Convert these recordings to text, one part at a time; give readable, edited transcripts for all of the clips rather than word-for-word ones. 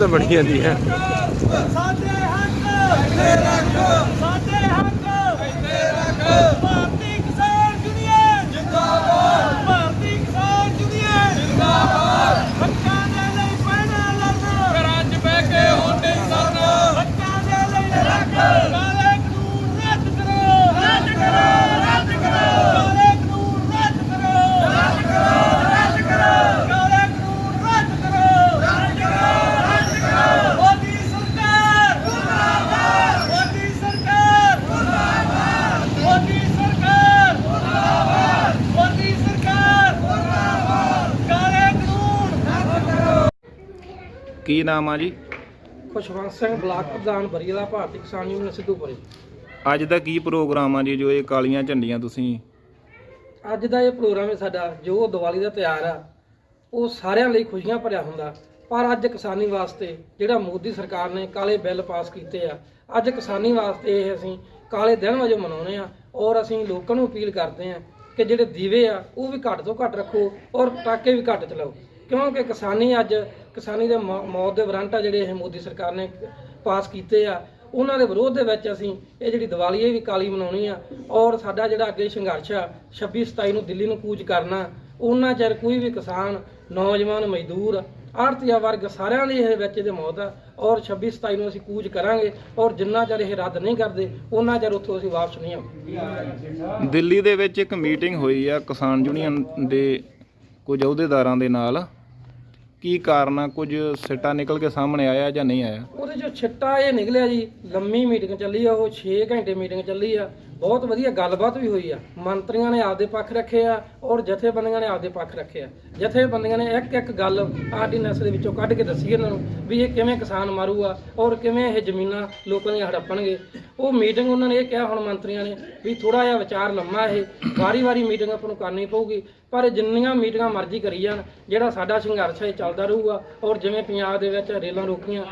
ਤਾਂ ਬਣੀ ਜਾਂਦੀ ਹੈ। ਸਾਡੇ ਹੱਕ ਇੱਥੇ ਰੱਖ, ਸਾਡੇ ਹੱਕ ਇੱਥੇ ਰੱਖ। ਭਾਰਤੀ ਕਿਸਾਨ ਯੂਨੀਅਨ ਜਿੰਦਾਬਾਦ, ਭਾਰਤੀ ਕਿਸਾਨ ਯੂਨੀਅਨ ਜਿੰਦਾਬਾਦ। ਹੱਕਾਂ ਦੇ ਲਈ ਪੈਣਾ ਲੜਨਾ, ਘਰਾਂ 'ਚ ਬਹਿ ਕੇ ਹੁਣ ਨਹੀਂ ਸਰਨਾ। ਹੱਕਾਂ ਦੇ ਲਈ ਰੱਖ, ਕਾਲੇ ਕਾਨੂੰਨ ਰੱਦ ਕਰੋ, ਰੱਦ ਕਰੋ, ਰੱਦ ਕਰੋ। ਕਾਲੇ ਕਾਨੂੰਨ ਰੱਦ ਕਰੋ, ਰੱਦ ਕਰੋ, ਰੱਦ ਕਰੋ। ਕਾਲੇ ਕਾਨੂੰਨ ਰੱਦ ਕਰੋ, ਰੱਦ ਕਰੋ, ਰੱਦ ਕਰੋ। ਮੋਦੀ ਸਰਕਾਰ ਮੁਰਦਾਬਾਦ, ਮੋਦੀ ਸਰਕਾਰ ਮੁਰਦਾਬਾਦ, ਮੋਦੀ ਸਰਕਾਰ ਮੁਰਦਾਬਾਦ, ਮੋਦੀ ਸਰਕਾਰ ਮੁਰਦਾਬਾਦ। ਕਾਲੇ ਕਾਨੂੰਨ ਰੱਦ ਕਰੋ। ਕੀ ਨਾਮ ਆ ਜੀ? ਖੁਸ਼ਵੰਤ ਸਿੰਘ ਬਲਾਕ ਪ੍ਰਧਾਨ ਬਰੀਲਾ ਭਾਰਤੀ ਕਿਸਾਨ ਯੂਨੀਅਨ ਸਿੱਧੂਪੁਰੇ। ਅੱਜ ਦਾ ਕੀ ਪ੍ਰੋਗਰਾਮ ਆ ਜੀ ਜੋ ਇਹ ਕਾਲੀਆਂ ਝੰਡੀਆਂ ਤੁਸੀਂ? ਅੱਜ ਦਾ ਇਹ ਪ੍ਰੋਗਰਾਮ ਹੈ ਸਾਡਾ ਜੋ ਦੀਵਾਲੀ ਦਾ ਤਿਉਹਾਰ ਆ ਉਹ ਸਾਰਿਆਂ ਲਈ ਖੁਸ਼ੀਆਂ ਭਰਿਆ ਹੁੰਦਾ, ਪਰ ਅੱਜ ਕਿਸਾਨੀ ਵਾਸਤੇ ਜਿਹੜਾ ਮੋਦੀ ਸਰਕਾਰ ਨੇ ਕਾਲੇ ਬਿੱਲ ਪਾਸ ਕੀਤੇ ਆ, ਅੱਜ ਕਿਸਾਨੀ ਵਾਸਤੇ ਇਹ ਅਸੀਂ ਕਾਲੇ ਦਿਨ ਵਜੋਂ ਮਨਾਉਂਦੇ ਆ। ਔਰ ਅਸੀਂ ਲੋਕਾਂ ਨੂੰ ਅਪੀਲ ਕਰਦੇ ਆ ਕਿ ਜਿਹੜੇ ਦੀਵੇ ਆ ਉਹ ਵੀ ਘੱਟ ਤੋਂ ਘੱਟ ਰੱਖੋ ਔਰ ਪਟਾਕੇ ਵੀ ਘੱਟ ਚਲਾਓ, ਕਿਉਂਕਿ ਕਿਸਾਨੀ ਅੱਜ ਕਿਸਾਨੀ ਦੇ ਮੌਤ ਦੇ ਵਾਰੰਟ ਆ ਜਿਹੜੇ ਇਹ ਮੋਦੀ ਸਰਕਾਰ ਨੇ ਪਾਸ ਕੀਤੇ ਆ, ਉਹਨਾਂ ਦੇ ਵਿਰੋਧ ਦੇ ਵਿੱਚ ਅਸੀਂ ਇਹ ਜਿਹੜੀ ਦੀਵਾਲੀ ਇਹ ਵੀ ਕਾਲੀ ਮਨਾਉਣੀ ਆ। ਔਰ ਸਾਡਾ ਜਿਹੜਾ ਅੱਗੇ ਸੰਘਰਸ਼ ਆ 26-27 ਨੂੰ ਦਿੱਲੀ ਨੂੰ ਕੂਚ ਕਰਨਾ, ਉਹਨਾਂ ਚਿਰ ਕੋਈ ਵੀ ਕਿਸਾਨ, ਨੌਜਵਾਨ, ਮਜ਼ਦੂਰ, ਆੜ੍ਹਤੀਆ ਵਰਗ ਸਾਰਿਆਂ ਦੀ ਇਹ ਵਿੱਚ ਇਹਦੇ ਮੌਤ ਆ। ਔਰ 26-27 ਨੂੰ ਅਸੀਂ ਕੂਚ ਕਰਾਂਗੇ ਔਰ ਜਿੰਨਾ ਚਿਰ ਇਹ ਰੱਦ ਨਹੀਂ ਕਰਦੇ ਉਹਨਾਂ ਚਿਰ ਉੱਥੋਂ ਅਸੀਂ ਵਾਪਸ ਨਹੀਂ ਆਵਾਂਗੇ। ਦਿੱਲੀ ਦੇ ਵਿੱਚ ਇੱਕ ਮੀਟਿੰਗ ਹੋਈ ਆ ਕਿਸਾਨ ਯੂਨੀਅਨ ਦੇ ਕੁਝ ਅਹੁਦੇਦਾਰਾਂ ਦੇ ਨਾਲ, ਕੀ ਕਾਰਨ ਆ? ਕੁਝ ਸਿੱਟਾ ਨਿਕਲ ਕੇ ਸਾਹਮਣੇ ਆਇਆ ਜਾਂ ਨਹੀਂ ਆਇਆ? ਉਹਦੇ ਚੋਂ ਛਿੱਟਾ ਇਹ ਨਿਕਲਿਆ ਜੀ, ਲੰਮੀ ਮੀਟਿੰਗ ਚੱਲੀ ਆ, ਉਹ 6 ਘੰਟੇ ਮੀਟਿੰਗ ਚੱਲੀ ਆ, ਬਹੁਤ ਵਧੀਆ ਗੱਲਬਾਤ ਵੀ ਹੋਈ ਆ। ਮੰਤਰੀਆਂ ਨੇ ਆਪਦੇ ਪੱਖ ਰੱਖੇ ਆ ਔਰ ਜਥੇਬੰਦੀਆਂ ਨੇ ਆਪਦੇ ਪੱਖ ਰੱਖੇ ਆ। ਜਥੇਬੰਦੀਆਂ ਨੇ ਇੱਕ ਇੱਕ ਗੱਲ ਆਰਡੀਨੈਂਸ ਦੇ ਵਿੱਚੋਂ ਕੱਢ ਕੇ ਦੱਸੀ ਇਹਨਾਂ ਨੂੰ ਵੀ ਇਹ ਕਿਵੇਂ ਕਿਸਾਨ ਮਾਰੂਗਾ ਔਰ ਕਿਵੇਂ ਇਹ ਜ਼ਮੀਨਾਂ ਲੋਕਾਂ ਦੀਆਂ ਹੜੱਪਣਗੇ। ਉਹ ਮੀਟਿੰਗ ਉਹਨਾਂ ਨੇ ਇਹ ਕਿਹਾ ਹੁਣ ਮੰਤਰੀਆਂ ਨੇ ਵੀ ਥੋੜਾ ਜਿਹਾ ਵਿਚਾਰ ਲੰਮਾ, ਇਹ ਵਾਰੀ-ਵਾਰੀ ਮੀਟਿੰਗ ਆਪਾਂ ਨੂੰ ਕਰਨੀ ਪਊਗੀ, ਪਰ ਜਿੰਨੀਆਂ ਮੀਟਿੰਗਾਂ ਮਰਜ਼ੀ ਕਰੀ ਜਾਣ ਜਿਹੜਾ ਸਾਡਾ ਸੰਘਰਸ਼ ਹੈ ਚੱਲਦਾ ਰਹੂਗਾ। ਔਰ ਜਿਵੇਂ ਪੰਜਾਬ ਦੇ ਵਿੱਚ ਰੇਲਾਂ ਰੋਕੀਆਂ,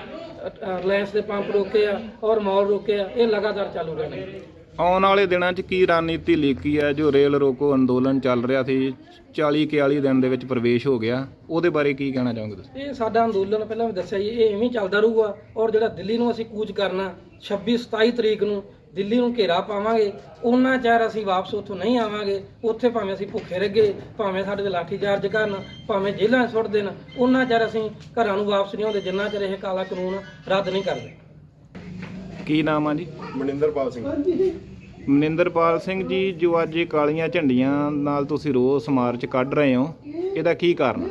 ਰਿਲਾਇੰਸ ਦੇ ਪੰਪ ਰੋਕੇ ਆ ਔਰ ਮੌਲ ਰੋਕੇ ਆ, ਇਹ ਲਗਾਤਾਰ ਚਾਲੂ ਰਹਿਣੇ। ਆਉਣ ਵਾਲੇ ਦਿਨਾਂ 'ਚ ਕੀ ਰਣਨੀਤੀ ਲੀਕੀ ਹੈ? ਜੋ ਰੇਲ ਰੋਕੋ ਅੰਦੋਲਨ ਚੱਲ ਰਿਹਾ ਸੀ 40-41 ਦਿਨ ਦੇ ਵਿੱਚ ਪ੍ਰਵੇਸ਼ ਹੋ ਗਿਆ, ਉਹਦੇ ਬਾਰੇ ਕੀ ਕਹਿਣਾ ਚਾਹੋਗੇ ਤੁਸੀਂ? ਇਹ ਸਾਡਾ ਅੰਦੋਲਨ ਪਹਿਲਾਂ ਵੀ ਦੱਸਿਆ ਜੀ, ਇਹ ਐਵੇਂ ਚੱਲਦਾ ਰਹੂਗਾ। ਔਰ ਜਿਹੜਾ ਦਿੱਲੀ ਨੂੰ ਅਸੀਂ ਕੂਚ ਕਰਨਾ 26-27 ਤਰੀਕ ਨੂੰ ਦਿੱਲੀ ਨੂੰ ਘੇਰਾ ਪਾਵਾਂਗੇ, ਉਹਨਾਂ ਚਿਰ ਅਸੀਂ ਵਾਪਸ ਉੱਥੋਂ ਨਹੀਂ ਆਵਾਂਗੇ। ਉੱਥੇ ਭਾਵੇਂ ਅਸੀਂ ਭੁੱਖੇ ਰਹਿਗੇ, ਭਾਵੇਂ ਸਾਡੇ ਤੇ ਲਾਠੀ ਚਾਰਜ ਕਰਨ, ਭਾਵੇਂ ਜੇਲ੍ਹਾਂ 'ਚ ਸੁੱਟ ਦੇਣ, ਉਹਨਾਂ ਚਿਰ ਅਸੀਂ ਘਰਾਂ ਨੂੰ ਵਾਪਸ ਨਹੀਂ ਆਉਂਦੇ ਜਿੰਨਾ ਚਿਰ ਇਹ ਕਾਲਾ ਕਾਨੂੰਨ ਰੱਦ ਨਹੀਂ ਕਰਦੇ। ਕੀ ਨਾਮ ਆ ਜੀ? ਮਨਿੰਦਰਪਾਲ ਸਿੰਘ। ਮਨਿੰਦਰਪਾਲ ਸਿੰਘ ਜੀ, ਜੋ ਅੱਜ ਇਹ ਕਾਲੀਆਂ ਝੰਡੀਆਂ ਨਾਲ ਤੁਸੀਂ ਰੋਸ ਮਾਰਚ ਕੱਢ ਰਹੇ ਹੋ, ਇਹਦਾ ਕੀ ਕਾਰਨ?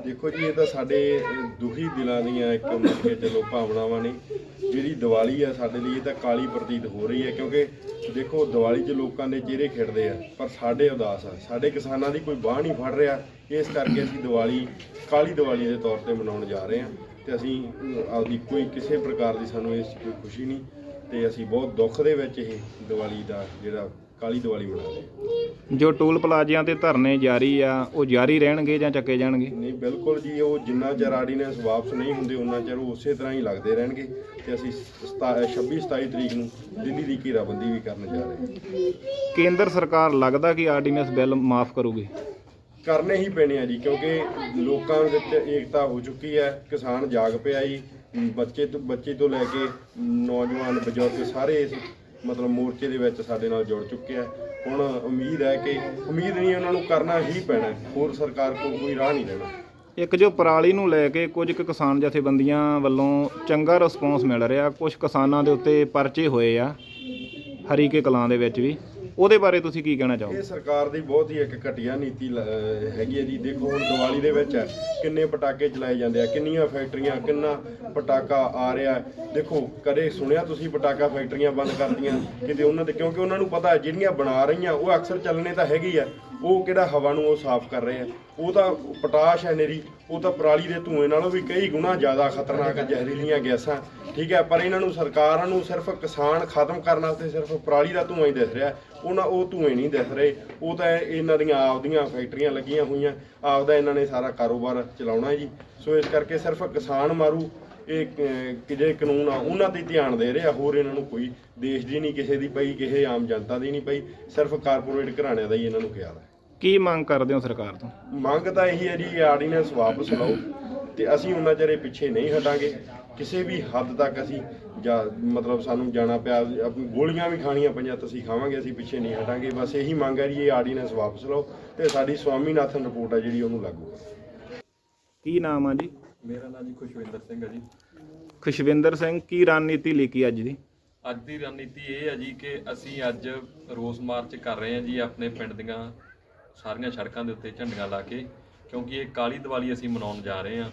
ਦੇਖੋ ਜੀ, ਇਹ ਤਾਂ ਸਾਡੇ ਦੁਖੀ ਦਿਲਾਂ ਦੀਆਂ ਇੱਕ ਮੰਨ ਕੇ ਚਲੋ ਭਾਵਨਾਵਾਂ ਨੇ। ਜਿਹੜੀ ਦੀਵਾਲੀ ਆ ਸਾਡੇ ਲਈ ਇਹ ਤਾਂ ਕਾਲੀ ਪ੍ਰਤੀਤ ਹੋ ਰਹੀ ਹੈ, ਕਿਉਂਕਿ ਦੇਖੋ ਦੀਵਾਲੀ 'ਚ ਲੋਕਾਂ ਦੇ ਚਿਹਰੇ ਖਿੜਦੇ ਆ ਪਰ ਸਾਡੇ ਉਦਾਸ ਆ, ਸਾਡੇ ਕਿਸਾਨਾਂ ਦੀ ਕੋਈ ਬਾਂਹ ਨਹੀਂ ਫੜ ਰਿਹਾ। ਇਸ ਕਰਕੇ ਅਸੀਂ ਦੀਵਾਲੀ ਕਾਲੀ ਦੀਵਾਲੀ ਦੇ ਤੌਰ ਤੇ ਮਨਾਉਣ ਜਾ ਰਹੇ ਹਾਂ ਤੇ ਅਸੀਂ ਆਪਦੀ ਕੋਈ ਕਿਸੇ ਪ੍ਰਕਾਰ ਦੀ ਸਾਨੂੰ ਇਸ 'ਚ ਕੋਈ ਖੁਸ਼ੀ ਨਹੀਂ ਤੇ ਅਸੀਂ ਬਹੁਤ ਦੁੱਖ ਦੇ ਵਿੱਚ ਇਹ ਦੀਵਾਲੀ ਦਾ ਜਿਹੜਾ ਕਾਲੀ ਦੀਵਾਲੀ ਮਨਾ ਰਹੇ। ਜੋ ਟੋਲ ਪਲਾਜ਼ਿਆਂ ਤੇ ਧਰਨੇ ਜਾਰੀ ਆ ਉਹ ਜਾਰੀ ਰਹਿਣਗੇ ਜਾਂ ਚੱਕੇ ਜਾਣਗੇ? ਨਹੀਂ, ਬਿਲਕੁਲ ਜੀ, ਉਹ ਜਿੰਨਾ ਚਿਰ ਆਰਡੀਨੈਂਸ ਵਾਪਸ ਨਹੀਂ ਹੁੰਦੇ ਉਹਨਾਂ ਚਿਰ ਉਹ ਉਸੇ ਤਰ੍ਹਾਂ ਹੀ ਲੱਗਦੇ ਰਹਿਣਗੇ ਤੇ ਅਸੀਂ 26-27 ਤਰੀਕ ਨੂੰ ਦਿੱਲੀ ਦੀ ਘੇਰਾਬੰਦੀ ਵੀ ਕਰਨ ਜਾ ਰਹੇ ਹਾਂ। ਕੇਂਦਰ ਸਰਕਾਰ ਲੱਗਦਾ ਕਿ ਆਰਡੀਨੈਂਸ ਬਿੱਲ ਮਾਫ ਕਰੂਗੀ? ਕਰਨੇ ਹੀ ਪੈਣੇ ਆ ਜੀ, ਕਿਉਂਕਿ ਲੋਕਾਂ ਵਿੱਚ ਏਕਤਾ ਹੋ ਚੁੱਕੀ ਹੈ, ਕਿਸਾਨ ਜਾਗ ਪਿਆ ਜੀ, ਬੱਚੇ ਤੋਂ ਲੈ ਕੇ ਨੌਜਵਾਨ ਬਜ਼ੁਰਗ ਸਾਰੇ ਇਸ ਮਤਲਬ ਮੋਰਚੇ ਦੇ ਵਿੱਚ ਸਾਡੇ ਨਾਲ ਜੁੜ ਚੁੱਕੇ ਆ। ਹੁਣ ਉਮੀਦ ਹੈ ਕਿ ਉਮੀਦ ਨਹੀਂ, ਉਹਨਾਂ ਨੂੰ ਕਰਨਾ ਹੀ ਪੈਣਾ, ਹੋਰ ਸਰਕਾਰ ਕੋਲ ਕੋਈ ਰਾਹ ਨਹੀਂ ਰਹਿਣਾ। ਇੱਕ ਜੋ ਪਰਾਲੀ ਨੂੰ ਲੈ ਕੇ ਕੁਝ ਕੁ ਕਿਸਾਨ ਜਥੇਬੰਦੀਆਂ ਵੱਲੋਂ ਚੰਗਾ ਰਿਸਪੌਂਸ ਮਿਲ ਰਿਹਾ, ਕੁਝ ਕਿਸਾਨਾਂ ਦੇ ਉੱਤੇ ਪਰਚੇ ਹੋਏ ਆ ਹਰੀਕੇ ਕਲਾਂ ਦੇ ਵਿੱਚ ਵੀ, ਉਹਦੇ ਬਾਰੇ ਤੁਸੀਂ ਕੀ ਕਹਿਣਾ ਚਾਹੋਗੇ? ਇਹ ਸਰਕਾਰ ਦੀ ਬਹੁਤ ਹੀ ਇੱਕ ਘਟੀਆ ਨੀਤੀ ਹੈਗੀ ਹੈ ਜੀ। ਦੇਖੋ ਹੁਣ ਦੀਵਾਲੀ ਦੇ ਵਿੱਚ ਕਿੰਨੇ ਪਟਾਕੇ ਚਲਾਏ ਜਾਂਦੇ ਆ, ਕਿੰਨੀਆਂ ਫੈਕਟਰੀਆਂ, ਕਿੰਨਾ ਪਟਾਕਾ ਆ ਰਿਹਾ। ਦੇਖੋ ਕਦੇ ਸੁਣਿਆ ਤੁਸੀਂ ਪਟਾਕਾ ਫੈਕਟਰੀਆਂ ਬੰਦ ਕਰਦੀਆਂ ਕਿਤੇ ਉਹਨਾਂ ਦੇ? ਕਿਉਂਕਿ ਉਹਨਾਂ ਨੂੰ ਪਤਾ ਜਿਹੜੀਆਂ ਬਣਾ ਰਹੀਆਂ ਉਹ ਅਕਸਰ ਚੱਲਣੇ ਤਾਂ ਹੈਗੀ ਆ, ਉਹ ਕਿਹੜਾ ਹਵਾ ਨੂੰ ਉਹ ਸਾਫ਼ ਕਰ ਰਹੇ ਆ। ਉਹ ਤਾਂ ਪੋਟਾਸ਼ ਹੈ ਨਿਰੀ, ਉਹ ਤਾਂ ਪਰਾਲੀ ਦੇ ਧੂਏ ਨਾਲੋਂ ਵੀ ਕਈ ਗੁਣਾ ਜ਼ਿਆਦਾ ਖਤਰਨਾਕ ਜ਼ਹਿਰੀਲੀਆਂ ਗੈਸਾਂ, ਠੀਕ ਹੈ। ਪਰ ਇਹਨਾਂ ਨੂੰ ਸਰਕਾਰਾਂ ਨੂੰ ਸਿਰਫ ਕਿਸਾਨ ਖਤਮ ਕਰਨ ਵਾਸਤੇ ਸਿਰਫ ਪਰਾਲੀ ਦਾ ਧੂੰਆਂ ਹੀ ਦਿਸ ਰਿਹਾ, ਉਹ ਧੂਏ ਨਹੀਂ ਦਿਸ ਰਹੇ। ਉਹ ਤਾਂ ਇਹਨਾਂ ਦੀਆਂ ਆਪਦੀਆਂ ਫੈਕਟਰੀਆਂ ਲੱਗੀਆਂ ਹੋਈਆਂ, ਆਪਦਾ ਇਹਨਾਂ ਨੇ ਸਾਰਾ ਕਾਰੋਬਾਰ ਚਲਾਉਣਾ ਜੀ। ਸੋ ਇਸ ਕਰਕੇ ਸਿਰਫ ਕਿਸਾਨ ਮਾਰੂ ਇਹ ਜਿਹੜੇ ਕਾਨੂੰਨ ਆ ਉਹਨਾਂ 'ਤੇ ਧਿਆਨ ਦੇ ਰਹੇ ਆ, ਹੋਰ ਇਹਨਾਂ ਨੂੰ ਕੋਈ ਦੇਸ਼ ਦੀ ਨਹੀਂ ਕਿਸੇ ਦੀ ਪਈ, ਕਿਸੇ ਆਮ ਜਨਤਾ ਦੀ ਨਹੀਂ ਪਈ, ਸਿਰਫ ਕਾਰਪੋਰੇਟ ਘਰਾਣਿਆਂ ਦਾ ਹੀ ਇਹਨਾਂ ਨੂੰ ਖਿਆਲ ਹੈ। ਕੀ ਮੰਗ ਕਰਦੇ ਹੋ ਸਰਕਾਰ ਤੋਂ? ਮੰਗ ਤਾਂ ਇਹੀ ਹੈ ਜੀ, ਆਰਡੀਨੈਂਸ ਵਾਪਸ ਲਓ ਤੇ ਅਸੀਂ ਉਹਨਾਂ ਚਿਰ ਪਿੱਛੇ ਨਹੀਂ ਹਟਾਂਗੇ। ਕਿਸੇ ਵੀ ਹੱਦ ਤੱਕ ਅਸੀਂ ਜਾਂ ਮਤਲਬ ਸਾਨੂੰ ਜਾਣਾ ਪਿਆ, ਗੋਲੀਆਂ ਵੀ ਖਾਣੀਆਂ ਪਈਆਂ ਤਾਂ ਅਸੀਂ ਖਾਵਾਂਗੇ, ਅਸੀਂ ਪਿੱਛੇ ਨਹੀਂ ਹਟਾਂਗੇ। ਬਸ ਇਹੀ ਮੰਗ ਹੈ ਜੀ, ਇਹ ਆਰਡੀਨੈਂਸ ਵਾਪਸ ਲਓ ਤੇ ਸਾਡੀ ਸਵਾਮੀਨਾਥਨ ਰਿਪੋਰਟ ਹੈ ਜਿਹੜੀ ਉਹਨੂੰ ਲਾਗੂ ਕਰੋ। ਕੀ ਨਾਮ ਆ ਜੀ? ਮੇਰਾ ਨਾਮ ਜੀ ਖੁਸ਼ਵਿੰਦਰ ਸਿੰਘ ਹੈ ਜੀ। ਖੁਸ਼ਵਿੰਦਰ ਸਿੰਘ, ਕੀ ਰਣਨੀਤੀ ਲਿਖੀ ਅੱਜ ਦੀ? ਅੱਜ ਦੀ ਰਣਨੀਤੀ ਇਹ ਹੈ ਜੀ ਕਿ ਅਸੀਂ ਅੱਜ ਰੋਸ ਮਾਰਚ ਕਰ ਰਹੇ ਹਾਂ ਜੀ ਆਪਣੇ ਪਿੰਡ ਦੀਆਂ ਸਾਰੀਆਂ ਸੜਕਾਂ ਦੇ ਉੱਤੇ ਝੰਡੀਆਂ ਲਾ ਕੇ, ਕਿਉਂਕਿ ਇਹ ਕਾਲੀ ਦੀਵਾਲੀ ਅਸੀਂ ਮਨਾਉਣ ਜਾ ਰਹੇ ਹਾਂ।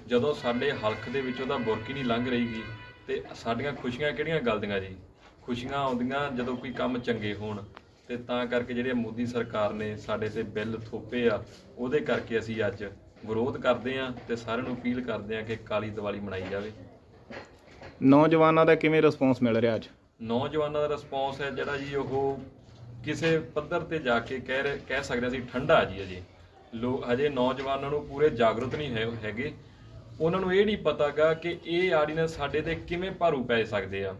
ਜਦੋਂ ਸਾਡੇ ਹਲਕ ਦੇ ਵਿੱਚ ਉਹਦਾ ਬੁਰਕੀ ਨਹੀਂ ਲੰਘ ਰਹੀਗੀ ਤੇ ਸਾਡੀਆਂ ਖੁਸ਼ੀਆਂ ਕਿਹੜੀਆਂ ਗਲਦੀਆਂ ਜੀ? ਖੁਸ਼ੀਆਂ ਆਉਂਦੀਆਂ ਜਦੋਂ ਕੋਈ ਕੰਮ ਚੰਗੇ ਹੋਣ, ਤੇ ਤਾਂ ਕਰਕੇ ਜਿਹੜੇ ਮੋਦੀ ਸਰਕਾਰ ਨੇ ਸਾਡੇ ਤੇ ਬਿੱਲ ਥੋਪੇ ਆ, ਉਹਦੇ ਕਰਕੇ ਅਸੀਂ ਅੱਜ ਵਿਰੋਧ ਕਰਦੇ ਹਾਂ ਤੇ ਸਾਰਿਆਂ ਨੂੰ ਅਪੀਲ ਕਰਦੇ ਹਾਂ ਕਿ ਕਾਲੀ ਦੀਵਾਲੀ ਮਨਾਈ ਜਾਵੇ। ਨੌਜਵਾਨਾਂ ਦਾ ਕਿਵੇਂ ਰਿਸਪੌਂਸ ਮਿਲ ਰਿਹਾ ਅੱਜ? ਨੌਜਵਾਨਾਂ ਦਾ ਰਿਸਪੌਂਸ ਹੈ ਜਿਹੜਾ ਜੀ, ਉਹ ਕਿਸੇ ਪੱਧਰ ਤੇ ਜਾ ਕੇ ਕਹਿ ਸਕਦੇ ਅਸੀਂ ਠੰਡਾ ਜੀ। ਹਜੇ ਨੌਜਵਾਨਾਂ ਨੂੰ ਪੂਰੇ ਜਾਗਰੂਕ ਨਹੀਂ ਹੈਗੇ। ਉਹਨਾਂ ਨੂੰ ਇਹ ਨਹੀਂ ਪਤਾਗਾ ਕਿ ਇਹ ਆਰਡੀਨੈਂਸ ਸਾਡੇ ਤੇ ਕਿਵੇਂ ਭਾਰੂ ਪੈ ਸਕਦੇ ਆ।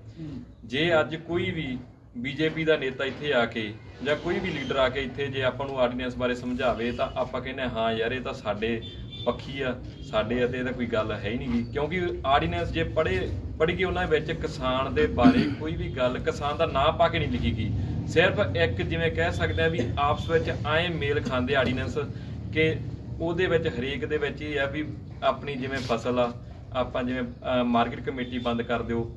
ਜੇ ਅੱਜ ਕੋਈ ਵੀ ਬੀਜੇਪੀ ਦਾ ਨੇਤਾ ਇੱਥੇ ਆ ਕੇ ਜਾਂ ਕੋਈ ਵੀ ਲੀਡਰ ਆ ਕੇ ਇੱਥੇ ਜੇ ਆਪਾਂ ਨੂੰ ਆਰਡੀਨੈਂਸ ਬਾਰੇ ਸਮਝਾਵੇ ਤਾਂ ਆਪਾਂ ਕਹਿੰਦੇ ਹਾਂ ਯਾਰ ਇਹ ਤਾਂ ਸਾਡੇ ਪੱਖੀ ਆ, ਸਾਡੇ ਅਤੇ ਇਹਦਾ ਕੋਈ ਗੱਲ ਹੈ ਹੀ ਨਹੀਂ ਗੀ। ਕਿਉਂਕਿ ਆਰਡੀਨੈਂਸ ਜੇ ਪੜ੍ਹ ਕੇ ਉਹਨਾਂ ਵਿੱਚ ਕਿਸਾਨ ਦੇ ਬਾਰੇ ਕੋਈ ਵੀ ਗੱਲ, ਕਿਸਾਨ ਦਾ ਨਾਂ ਪਾ ਕੇ ਨਹੀਂ ਲਿਖੀ ਗਈ। ਸਿਰਫ ਇੱਕ ਜਿਵੇਂ ਕਹਿ ਸਕਦੇ ਆ ਵੀ ਆਪਸ ਵਿੱਚ ਆਏ ਮੇਲ ਖਾਂਦੇ ਆਰਡੀਨੈਂਸ ਕਿ ਉਹਦੇ ਵਿੱਚ ਹਰੇਕ ਦੇ ਵਿੱਚ ਇਹ ਆ ਵੀ ਆਪਣੀ ਜਿਵੇਂ ਫਸਲ ਆ, ਆਪਾਂ ਜਿਵੇਂ ਮਾਰਕੀਟ ਕਮੇਟੀ ਬੰਦ ਕਰ ਦਿਓ,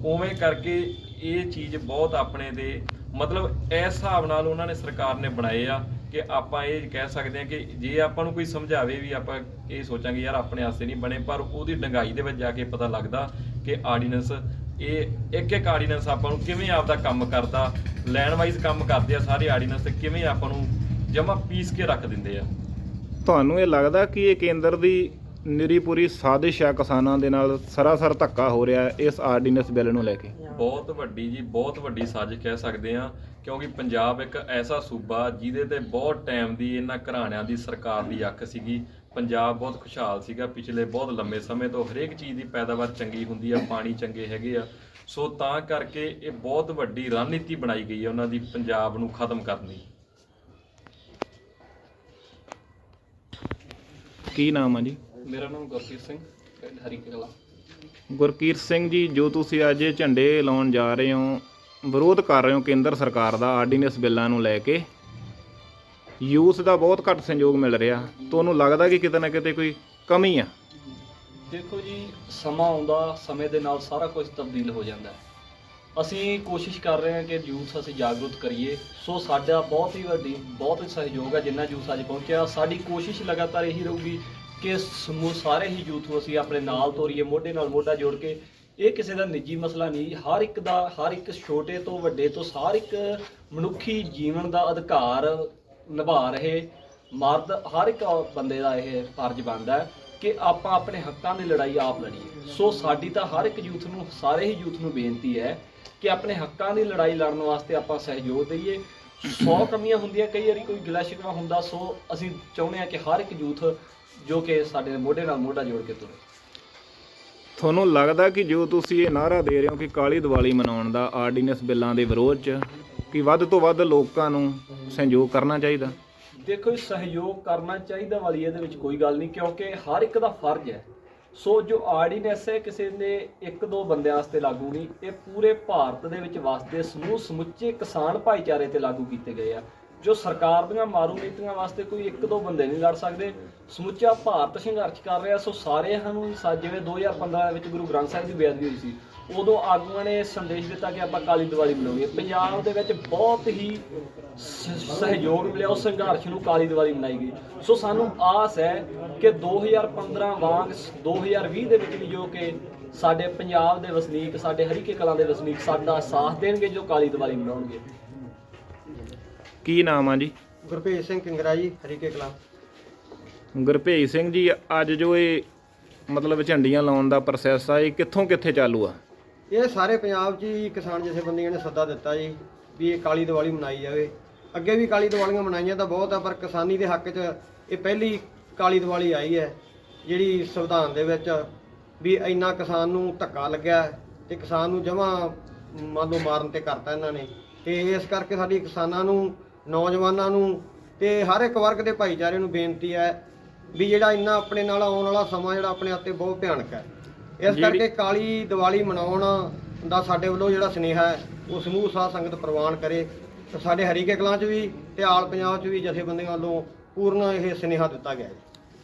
ਉਵੇਂ ਕਰਕੇ ਇਹ ਚੀਜ਼ ਬਹੁਤ ਆਪਣੇ ਦੇ ਮਤਲਬ ਇਸ ਹਿਸਾਬ ਨਾਲ ਉਹਨਾਂ ਨੇ ਸਰਕਾਰ ਨੇ ਬਣਾਏ ਆ ਕਿ ਆਪਾਂ ਇਹ ਕਹਿ ਸਕਦੇ ਹਾਂ ਕਿ ਜੇ ਆਪਾਂ ਨੂੰ ਕੋਈ ਸਮਝਾਵੇ ਵੀ ਆਪਾਂ ਇਹ ਸੋਚਾਂਗੇ ਯਾਰ ਆਪਣੇ ਆਸਤੇ ਨਹੀਂ ਬਣੇ, ਪਰ ਉਹਦੀ ਡੰਗਾਈ ਦੇ ਵਿੱਚ ਜਾ ਕੇ ਪਤਾ ਲੱਗਦਾ ਕਿ ਆਰਡੀਨੈਂਸ ਇਹ ਇੱਕ ਆਰਡੀਨੈਂਸ ਆਪਾਂ ਨੂੰ ਕਿਵੇਂ ਆਪਦਾ ਕੰਮ ਕਰਦਾ, ਲਾਈਨ ਵਾਈਜ਼ ਕੰਮ ਕਰਦੇ ਆ ਸਾਰੇ ਆਰਡੀਨੈਂਸ ਤੇ ਕਿਵੇਂ ਆਪਾਂ ਨੂੰ ਜਮਾ ਪੀਸ ਕੇ ਰੱਖ ਦਿੰਦੇ ਆ। ਤੁਹਾਨੂੰ ਇਹ ਲੱਗਦਾ ਕਿ ਇਹ ਕੇਂਦਰ ਦੀ ਨਿਰੀ ਪੂਰੀ ਸਾਜ਼ਿਸ਼ ਆ, ਕਿਸਾਨਾਂ ਦੇ ਨਾਲ ਸਰਾਸਰ ਧੱਕਾ ਹੋ ਰਿਹਾ ਇਸ ਆਰਡੀਨੈਂਸ ਬਿੱਲ ਨੂੰ ਲੈ ਕੇ? ਬਹੁਤ ਵੱਡੀ ਜੀ, ਬਹੁਤ ਵੱਡੀ ਸਾਜ਼ਿਸ਼ ਕਹਿ ਸਕਦੇ ਆ, ਕਿਉਂਕਿ ਪੰਜਾਬ ਇੱਕ ਐਸਾ ਸੂਬਾ ਜਿਹਦੇ ਤੇ ਬਹੁਤ ਟਾਈਮ ਦੀ ਇਹਨਾਂ ਘਰਾਣਿਆਂ ਦੀ ਸਰਕਾਰ ਦੀ ਅੱਖ ਸੀਗੀ। ਪੰਜਾਬ ਬਹੁਤ ਖੁਸ਼ਹਾਲ ਸੀਗਾ ਪਿਛਲੇ ਬਹੁਤ ਲੰਮੇ ਸਮੇਂ ਤੋਂ, ਹਰੇਕ ਚੀਜ਼ ਦੀ ਪੈਦਾਵਾਰ ਚੰਗੀ ਹੁੰਦੀ ਆ, ਪਾਣੀ ਚੰਗੇ ਹੈਗੇ ਆ, ਸੋ ਤਾਂ ਕਰਕੇ ਇਹ ਬਹੁਤ ਵੱਡੀ ਰਣਨੀਤੀ ਬਣਾਈ ਗਈ ਹੈ ਉਹਨਾਂ ਦੀ ਪੰਜਾਬ ਨੂੰ ਖਤਮ ਕਰਨ ਦੀ। ਕੀ ਨਾਮ ਆ ਜੀ? ਮੇਰਾ ਨਾਮ ਗੁਰਕੀਰਤ ਸਿੰਘ, ਪਿੰਡ ਹਰੀਕੇ ਕਲਾਂ। ਗੁਰਕੀਰਤ ਸਿੰਘ ਜੀ, ਜੋ ਤੁਸੀਂ ਅੱਜ ਇਹ ਝੰਡੇ ਲਾਉਣ ਜਾ ਰਹੇ ਹੋ, ਵਿਰੋਧ ਕਰ ਰਹੇ ਹੋ ਕੇਂਦਰ ਸਰਕਾਰ ਦਾ ਆਰਡੀਨੈਂਸ ਬਿੱਲਾਂ ਨੂੰ ਲੈ ਕੇ, ਯੂਥ ਦਾ ਬਹੁਤ ਘੱਟ ਸਹਿਯੋਗ ਮਿਲ ਰਿਹਾ, ਤੁਹਾਨੂੰ ਲੱਗਦਾ ਕਿ ਕਿਤੇ ਨਾ ਕਿਤੇ ਕੋਈ ਕਮੀ ਆ? ਦੇਖੋ ਜੀ, ਸਮਾਂ ਆਉਂਦਾ, ਸਮੇਂ ਦੇ ਨਾਲ ਸਾਰਾ ਕੁਝ ਤਬਦੀਲ ਹੋ ਜਾਂਦਾ ਹੈ। ਅਸੀਂ ਕੋਸ਼ਿਸ਼ ਕਰ ਰਹੇ ਹਾਂ ਕਿ ਯੂਥ ਅਸੀਂ ਜਾਗਰੂਕ ਕਰੀਏ, ਸੋ ਸਾਡਾ ਬਹੁਤ ਹੀ ਸਹਿਯੋਗ ਹੈ ਜਿੰਨਾ ਯੂਥ ਅੱਜ ਪਹੁੰਚਿਆ। ਸਾਡੀ ਕੋਸ਼ਿਸ਼ ਲਗਾਤਾਰ ਇਹੀ ਰਹੂਗੀ ਕਿ ਸਮੂਹ ਸਾਰੇ ਹੀ ਯੂਥ ਨੂੰ ਅਸੀਂ ਆਪਣੇ ਨਾਲ ਤੋਰੀਏ, ਮੋਢੇ ਨਾਲ ਮੋਢਾ ਜੋੜ ਕੇ। ਇਹ ਕਿਸੇ ਦਾ ਨਿੱਜੀ ਮਸਲਾ ਨਹੀਂ, ਹਰ ਇੱਕ ਛੋਟੇ ਤੋਂ ਵੱਡੇ ਤੋਂ ਹਰ ਇੱਕ ਮਨੁੱਖੀ ਜੀਵਨ ਦਾ ਅਧਿਕਾਰ ਨਿਭਾ ਰਹੇ ਮਰਦ, ਹਰ ਇੱਕ ਬੰਦੇ ਦਾ ਇਹ ਫਰਜ਼ ਬਣਦਾ ਹੈ ਕਿ ਆਪਾਂ ਆਪਣੇ ਹੱਕਾਂ ਦੀ ਲੜਾਈ ਆਪ ਲੜੀਏ। ਸੋ ਸਾਡੀ ਤਾਂ ਹਰ ਇੱਕ ਯੂਥ ਨੂੰ, ਸਾਰੇ ਹੀ ਯੂਥ ਨੂੰ ਬੇਨਤੀ ਹੈ ਕਿ ਆਪਣੇ ਹੱਕਾਂ ਦੀ ਲੜਾਈ ਲੜਨ ਵਾਸਤੇ ਆਪਾਂ ਸਹਿਯੋਗ ਦਈਏ। 100 ਕਮੀਆਂ ਹੁੰਦੀਆਂ, ਕਈ ਵਾਰੀ ਕੋਈ ਗਿਲਾ ਸ਼ਿਕਵਾ ਹੁੰਦਾ, ਸੋ ਅਸੀਂ ਚਾਹੁੰਦੇ ਹਾਂ ਕਿ ਹਰ ਇੱਕ ਯੂਥ ਜੋ ਕਿ ਸਾਡੇ ਮੋਢੇ ਨਾਲ ਮੋਢਾ ਜੋੜ ਕੇ ਤੁਰੇ। ਤੁਹਾਨੂੰ ਲੱਗਦਾ ਕਿ ਜੋ ਤੁਸੀਂ ਇਹ ਨਾਅਰਾ ਦੇ ਰਹੇ ਹੋ ਕਿ ਕਾਲੀ ਦੀਵਾਲੀ ਮਨਾਉਣ ਦਾ ਆਰਡੀਨੈਂਸ ਬਿੱਲਾਂ ਦੇ ਵਿਰੋਧ 'ਚ, ਕਿ ਵੱਧ ਤੋਂ ਵੱਧ ਲੋਕਾਂ ਨੂੰ ਸਹਿਯੋਗ ਕਰਨਾ ਚਾਹੀਦਾ? ਦੇਖੋ, ਸਹਿਯੋਗ ਕਰਨਾ ਚਾਹੀਦਾ ਵਾਲੀ ਇਹਦੇ ਵਿੱਚ ਕੋਈ ਗੱਲ ਨਹੀਂ, ਕਿਉਂਕਿ ਹਰ ਇੱਕ ਦਾ ਫਰਜ਼ ਹੈ। ਸੋ ਜੋ ਆਰਡੀਨੈਂਸ ਹੈ ਕਿਸੇ ਨੇ ਇੱਕ ਦੋ ਬੰਦਿਆਂ ਵਾਸਤੇ ਲਾਗੂ ਨਹੀਂ, ਇਹ ਪੂਰੇ ਭਾਰਤ ਦੇ ਵਿੱਚ ਵਸਦੇ ਸਮੁੱਚੇ ਕਿਸਾਨ ਭਾਈਚਾਰੇ ਤੇ ਲਾਗੂ ਕੀਤੇ ਗਏ ਆ। ਜੋ ਸਰਕਾਰ ਦੀਆਂ ਮਾਰੂ ਨੀਤੀਆਂ ਵਾਸਤੇ ਕੋਈ ਇੱਕ ਦੋ ਬੰਦੇ ਨਹੀਂ ਲੜ ਸਕਦੇ, ਸਮੁੱਚਾ ਭਾਰਤ ਸੰਘਰਸ਼ ਕਰ ਰਿਹਾ। ਸੋ ਸਾਰਿਆਂ ਨੂੰ, ਜਿਵੇਂ 2015 ਵਿੱਚ ਗੁਰੂ ਗ੍ਰੰਥ ਸਾਹਿਬ ਦੀ ਬੇਅਦਬੀ ਹੋਈ ਸੀ, ਉਦੋਂ ਆਗੂਆਂ ਨੇ ਸੰਦੇਸ਼ ਦਿੱਤਾ ਕਿ ਆਪਾਂ ਕਾਲੀ ਦੀਵਾਲੀ ਮਨਾਉਣੀ ਹੈ। ਪੰਜਾਬ ਦੇ ਵਿੱਚ ਬਹੁਤ ਹੀ ਸਹਿਯੋਗ ਮਿਲਿਆ ਉਸ ਸੰਘਰਸ਼ ਨੂੰ, ਕਾਲੀ ਦੀਵਾਲੀ ਮਨਾਈ ਗਈ। ਸੋ ਸਾਨੂੰ ਆਸ ਹੈ ਕਿ 2015 ਵਾਂਗ 2020 ਦੇ ਵਿੱਚ ਵੀ ਜੋ ਕਿ ਸਾਡੇ ਪੰਜਾਬ ਦੇ ਵਸਨੀਕ, ਸਾਡੇ ਹਰੀਕੇ ਕਲਾਂ ਦੇ ਵਸਨੀਕ ਸਾਡਾ ਸਾਥ ਦੇਣਗੇ, ਜੋ ਕਾਲੀ ਦੀਵਾਲੀ ਮਨਾਉਣਗੇ। ਕੀ ਨਾਮ ਆ ਜੀ? ਗੁਰਭੇਜ ਸਿੰਘ ਕਿੰਗਰਾ ਜੀ, ਹਰੀਕੇ ਕਲਾਂ। ਗੁਰਭੇਜ ਸਿੰਘ ਜੀ, ਅੱਜ ਜੋ ਇਹ ਮਤਲਬ ਝੰਡੀਆਂ ਲਾਉਣ ਦਾ ਪ੍ਰੋਸੈਸ ਆ, ਇਹ ਕਿੱਥੇ ਚਾਲੂ ਆ? ਇਹ ਸਾਰੇ ਪੰਜਾਬ 'ਚ ਹੀ ਕਿਸਾਨ ਜਥੇਬੰਦੀਆਂ ਨੇ ਸੱਦਾ ਦਿੱਤਾ ਜੀ ਵੀ ਇਹ ਕਾਲੀ ਦੀਵਾਲੀ ਮਨਾਈ ਜਾਵੇ। ਅੱਗੇ ਵੀ ਕਾਲੀ ਦੀਵਾਲੀਆਂ ਮਨਾਈਆਂ ਤਾਂ ਬਹੁਤ ਆ, ਪਰ ਕਿਸਾਨੀ ਦੇ ਹੱਕ 'ਚ ਇਹ ਪਹਿਲੀ ਕਾਲੀ ਦੀਵਾਲੀ ਆਈ ਹੈ ਜਿਹੜੀ ਸੰਵਿਧਾਨ ਦੇ ਵਿੱਚ ਵੀ ਇੰਨਾ ਕਿਸਾਨ ਨੂੰ ਧੱਕਾ ਲੱਗਿਆ ਤੇ ਕਿਸਾਨ ਨੂੰ ਜਮਾਂ ਮੰਨ ਲਓ ਮਾਰਨ ਤੇ ਕਰਤਾ ਇਹਨਾਂ ਨੇ। ਤੇ ਇਸ ਕਰਕੇ ਸਾਡੀ ਕਿਸਾਨਾਂ ਨੂੰ, ਨੌਜਵਾਨਾਂ ਨੂੰ ਤੇ ਹਰ ਇੱਕ ਵਰਗ ਦੇ ਭਾਈਚਾਰੇ ਨੂੰ ਬੇਨਤੀ ਹੈ ਵੀ ਜਿਹੜਾ ਇੰਨਾ ਆਪਣੇ ਨਾਲ ਆਉਣ ਵਾਲਾ ਸਮਾਂ ਜਿਹੜਾ ਆਪਣੇ ਹੱਥੇ ਬਹੁਤ ਭਿਆਨਕ ਹੈ। ਇਸ ਕਰਕੇ ਕਾਲੀ ਦੀਵਾਲੀ ਮਨਾਉਣ ਦਾ ਸਾਡੇ ਵੱਲੋਂ ਜਿਹੜਾ ਸੁਨੇਹਾ ਹੈ ਉਹ ਸਮੂਹ ਸਾਧ ਸੰਗਤ ਪ੍ਰਵਾਨ ਕਰੇ। ਤੇ ਸਾਡੇ ਹਰੀਕੇ ਕਲਾਂ 'ਚ ਵੀ ਤੇ ਆਲ ਪੰਜਾਬ 'ਚ ਵੀ ਜਥੇਬੰਦੀਆਂ ਵੱਲੋਂ ਪੂਰਨ ਇਹ ਸੁਨੇਹਾ ਦਿੱਤਾ ਗਿਆ ਹੈ।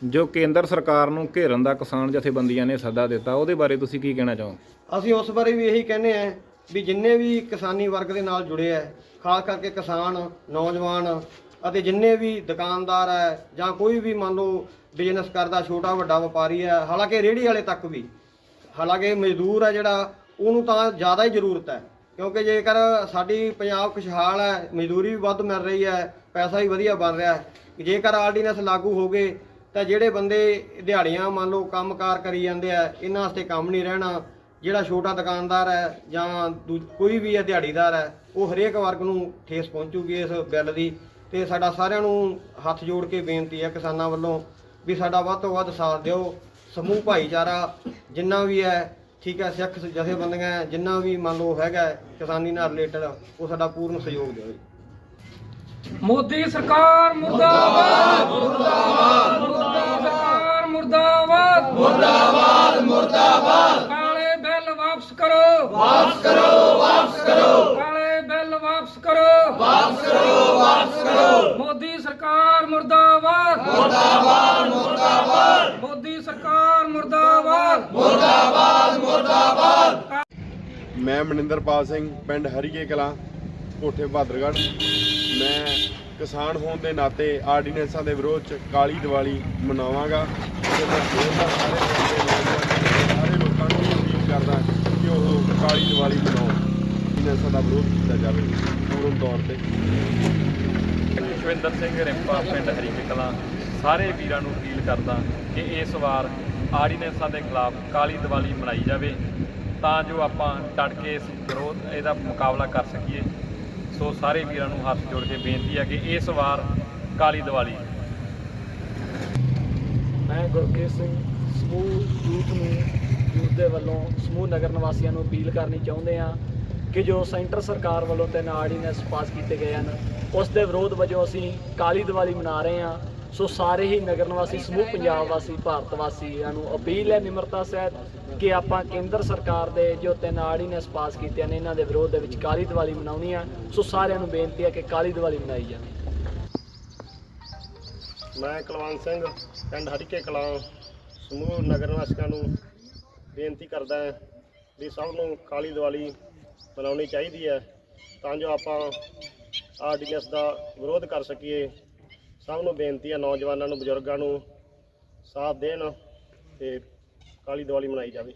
ਜੋ ਕੇਂਦਰ ਸਰਕਾਰ ਨੂੰ ਘੇਰਨ ਦਾ ਕਿਸਾਨ ਜਥੇਬੰਦੀਆਂ ਨੇ ਸੱਦਾ ਦਿੱਤਾ, ਉਹਦੇ ਬਾਰੇ ਤੁਸੀਂ ਕੀ ਕਹਿਣਾ ਚਾਹੋ? ਅਸੀਂ ਉਸ ਬਾਰੇ ਵੀ ਇਹੀ ਕਹਿੰਦੇ ਹਾਂ ਵੀ ਜਿੰਨੇ ਵੀ ਕਿਸਾਨੀ ਵਰਗ ਦੇ ਨਾਲ ਜੁੜੇ ਹੈ, ਖਾਸ ਕਰਕੇ ਕਿਸਾਨ, ਨੌਜਵਾਨ ਅਤੇ ਜਿੰਨੇ ਵੀ ਦੁਕਾਨਦਾਰ ਹੈ ਜਾਂ ਕੋਈ ਵੀ ਮੰਨ ਲਓ ਬਿਜ਼ਨਸ ਕਰਦਾ, ਛੋਟਾ ਵੱਡਾ ਵਪਾਰੀ ਹੈ, ਹਾਲਾਂਕਿ ਰੇਹੜੀ ਵਾਲੇ ਤੱਕ ਵੀ, ਹਾਲਾਂਕਿ ਮਜ਼ਦੂਰ ਹੈ ਜਿਹੜਾ ਉਹਨੂੰ ਤਾਂ ਜ਼ਿਆਦਾ ਹੀ ਜ਼ਰੂਰਤ ਹੈ, ਕਿਉਂਕਿ ਜੇਕਰ ਸਾਡੀ ਪੰਜਾਬ ਖੁਸ਼ਹਾਲ ਹੈ, ਮਜ਼ਦੂਰੀ ਵੀ ਵੱਧ ਮਿਲ ਰਹੀ ਹੈ, ਪੈਸਾ ਵੀ ਵਧੀਆ ਬਣ ਰਿਹਾ ਹੈ। ਜੇਕਰ ਆਰਡੀਨੈਂਸ ਲਾਗੂ ਹੋ ਗਏ ਤਾਂ ਜਿਹੜੇ ਬੰਦੇ ਦਿਹਾੜੀਆਂ ਮੰਨ ਲਓ ਕੰਮਕਾਰ ਕਰੀ ਜਾਂਦੇ ਆ, ਇਹਨਾਂ ਵਾਸਤੇ ਕੰਮ ਨਹੀਂ ਰਹਿਣਾ। ਜਿਹੜਾ ਛੋਟਾ ਦੁਕਾਨਦਾਰ ਹੈ ਜਾਂ ਕੋਈ ਵੀ ਹੈ ਦਿਹਾੜੀਦਾਰ ਹੈ, ਉਹ ਹਰੇਕ ਵਰਗ ਨੂੰ ਠੇਸ ਪਹੁੰਚੂਗੀ ਇਸ ਬਿੱਲ ਦੀ। ਤੇ ਸਾਡਾ ਸਾਰਿਆਂ ਨੂੰ ਹੱਥ ਜੋੜ ਕੇ ਬੇਨਤੀ ਹੈ ਕਿਸਾਨਾਂ ਵੱਲੋਂ ਵੀ ਸਾਡਾ ਵੱਧ ਤੋਂ ਵੱਧ ਸਾਥ ਦਿਓ। ਸਮੂਹ ਭਾਈਚਾਰਾ ਜਿੰਨਾ ਵੀ ਹੈ, ਠੀਕ ਹੈ, ਸਿੱਖ ਜਥੇਬੰਦੀਆਂ ਜਿੰਨਾ ਵੀ ਮੰਨ ਲਓ ਹੈਗਾ ਕਿਸਾਨੀ ਨਾਲ ਰਿਲੇਟਡ, ਉਹ ਸਾਡਾ ਪੂਰਨ ਸਹਿਯੋਗ ਦਿਓ। ਮੋਦੀ ਸਰਕਾਰ ਮੁਰਦਾਬਾਦ, ਮੁਰਦਾਬਾਦ, ਸਰਕਾਰ ਮੁਰਦਾਬਾਦ, ਮੁਰਦਾਬਾਦ, ਮੁਰਦਾਬਾਦ। ਕਾਲੇ ਬਿੱਲ ਵਾਪਸ ਕਰੋ, ਵਾਪਸ ਕਰੋ, ਵਾਪਸ ਕਰੋ। ਕਾਲੇ ਬਿੱਲ ਵਾਪਸ ਕਰੋ, ਵਾਪਸ ਕਰੋ, ਵਾਪਸ ਕਰੋ। ਮੋਦੀ ਸਰਕਾਰ ਮੁਰਦਾਬਾਦ, ਮੁਰਦਾਬਾਦ, ਮੁਰਦਾਬਾਦ। ਮੋਦੀ ਸਰਕਾਰ ਮੁਰਦਾਬਾਦ, ਮੁਰਦਾਬਾਦ, ਮੁਰਦਾਬਾਦ। ਮੈਂ ਮਨਿੰਦਰਪਾਲ ਸਿੰਘ, ਪਿੰਡ ਹਰੀਕੇ ਕਲਾਂ, ਕੋਠੇ ਬਹਾਦਰਗੜ੍ਹ। ਮੈਂ ਕਿਸਾਨ ਹੋਣ ਦੇ ਨਾਤੇ ਆਰਡੀਨੈਂਸਾਂ ਦੇ ਵਿਰੋਧ 'ਚ ਕਾਲੀ ਦੀਵਾਲੀ ਮਨਾਵਾਂਗਾ ਤੇ ਮੈਂ ਸਾਰੇ ਲੋਕਾਂ ਨੂੰ ਅਪੀਲ ਕਰਦਾ ਕਿ ਉਹ ਕਾਲੀ ਦੀਵਾਲੀ ਮਨਾਉਣ, ਆਰਡੀਨੈਂਸਾਂ ਦਾ ਵਿਰੋਧ ਕੀਤਾ ਜਾਵੇ ਪੂਰਨ ਤੌਰ ਤੇ। ਸ਼ਵਿੰਦਰ ਸਿੰਘ ਰਿੰਪਾ, ਪਿੰਡ ਹਰੀਕੇ ਕਲਾਂ, ਸਾਰੇ ਵੀਰਾਂ ਨੂੰ ਅਪੀਲ ਕਰਦਾ ਕਿ ਇਸ ਵਾਰ ਆਰਡੀਨੈਂਸਾਂ ਦੇ ਖਿਲਾਫ ਕਾਲੀ ਦੀਵਾਲੀ ਮਨਾਈ ਜਾਵੇ ਤਾਂ ਜੋ ਆਪਾਂ ਡਟ ਕੇ ਇਸ ਵਿਰੋਧ ਇਹਦਾ ਮੁਕਾਬਲਾ ਕਰ ਸਕੀਏ। ਸੋ ਸਾਰੇ ਵੀਰਾਂ ਨੂੰ ਹੱਥ ਜੋੜ ਕੇ ਬੇਨਤੀ ਹੈ ਕਿ ਇਸ ਵਾਰ ਕਾਲੀ ਦੀਵਾਲੀ। ਮੈਂ ਗੁਰਕੇਸ਼ ਸਿੰਘ, ਸਮੂਹ ਯੂਥ ਦੇ ਵੱਲੋਂ ਸਮੂਹ ਨਗਰ ਨਿਵਾਸੀਆਂ ਨੂੰ ਅਪੀਲ ਕਰਨੀ ਚਾਹੁੰਦੇ ਹਾਂ ਕਿ ਜੋ ਸੈਂਟਰ ਸਰਕਾਰ ਵੱਲੋਂ 3 ਆਰਡੀਨੈਂਸ ਪਾਸ ਕੀਤੇ ਗਏ ਹਨ, ਉਸ ਦੇ ਵਿਰੋਧ ਵਜੋਂ ਅਸੀਂ ਕਾਲੀ ਦੀਵਾਲੀ ਮਨਾ ਰਹੇ ਹਾਂ। ਸੋ ਸਾਰੇ ਹੀ ਨਗਰ ਨਿਵਾਸੀ, ਸਮੂਹ ਪੰਜਾਬ ਵਾਸੀ, ਭਾਰਤ ਵਾਸੀਆਂ ਨੂੰ ਅਪੀਲ ਹੈ ਨਿਮਰਤਾ ਸਹਿਤ ਕਿ ਆਪਾਂ ਕੇਂਦਰ ਸਰਕਾਰ ਦੇ ਜੋ 3 ਆਰਡੀਨੈਂਸ ਪਾਸ ਕੀਤੇ ਨੇ, ਇਹਨਾਂ ਦੇ ਵਿਰੋਧ ਦੇ ਵਿੱਚ ਕਾਲੀ ਦੀਵਾਲੀ ਮਨਾਉਣੀ ਆ। ਸੋ ਸਾਰਿਆਂ ਨੂੰ ਬੇਨਤੀ ਹੈ ਕਿ ਕਾਲੀ ਦੀਵਾਲੀ ਮਨਾਈ ਜਾਵੇ। ਮੈਂ ਕੁਲਵੰਤ ਸਿੰਘ, ਪਿੰਡ ਹਰੀਕੇ ਕਲਾਂ, ਸਮੂਹ ਨਗਰ ਨਿਵਾਸੀਆਂ ਨੂੰ ਬੇਨਤੀ ਕਰਦਾ ਹਾਂ ਵੀ ਸਭ ਨੂੰ ਕਾਲੀ ਦੀਵਾਲੀ ਮਨਾਉਣੀ ਚਾਹੀਦੀ ਹੈ ਤਾਂ ਜੋ ਆਪਾਂ ਆਰਡੀਨੈਂਸ ਦਾ ਵਿਰੋਧ ਕਰ ਸਕੀਏ। ਸਭ ਨੂੰ ਬੇਨਤੀ ਹੈ, ਨੌਜਵਾਨਾਂ ਨੂੰ, ਬਜ਼ੁਰਗਾਂ ਨੂੰ ਸਾਥ ਦੇਣ ਤੇ ਕਾਲੀ ਦੀਵਾਲੀ ਮਨਾਈ ਜਾਵੇ।